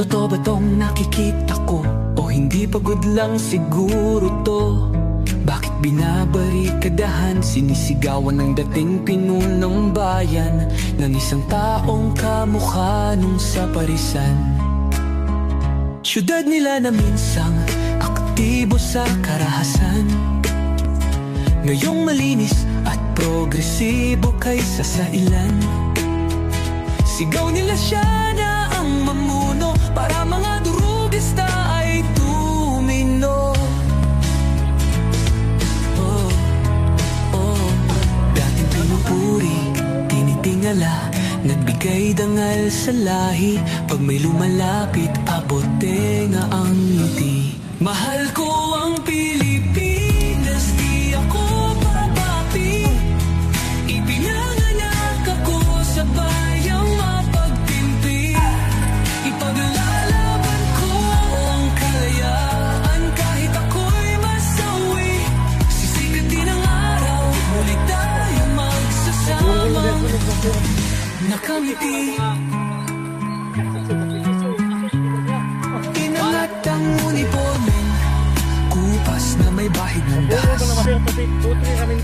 Totoo ba tong nakikita ko? O hindi pagod lang siguro to? Bakit binabarikadahan, sinisigawan ng dating pinunong bayan ng isang taong kamukha nung sa parisan? Syudad nila na minsang aktibo sa karahasan, ngayong malinis at progresibo kaysa sa ilan. Sigaw nila siya na ang mamuno, para mga durugista ay tumino. Dating pinupuri, tinitingala, nagbigay dangal sa lahi. Pag may lumalapit, abot tenga ang ngiti. Mahal ko ang Pilipinas, di ako papapi. Ipinanganak ako sa bayang mapagtimpi. Ipaglalaban ko ang kalayaan kahit ako'y masawi. Sisikatin ang araw, muli tayo magsasamang nakamiti. Inangat ang uniforme, kupas na may bahid ng das.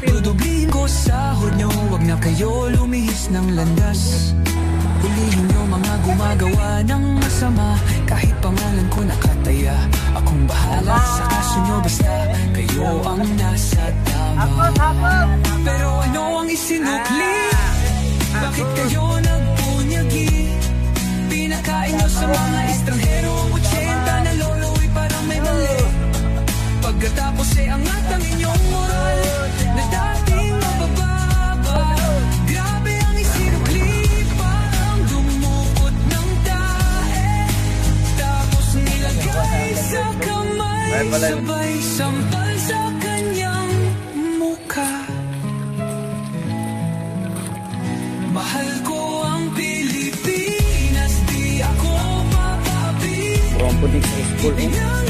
Dudublihin ko sahod nyo, wag na kayo lumihis ng landas. Hulihin nyo mga gumagawa ng masama, kahit pangalan ko nakataya. Akong bahala sa kaso nyo, basta kayo ang nasa tama. Pero ano ang isinukli? Bakit kayo nagpunyagi? Pinakain nyo sa mga estranghero ang 80 na lolo'y parang may mali. Pagkatapos angat ang inyong moral na dating mabababa. Grabe ang isinukli, parang dumukot ng tae. Tapos nilagay sa kamay, sabay sampal sa kanyang mukha. Mahal ko ang Pilipinas, di ako papabi. Puding sa school.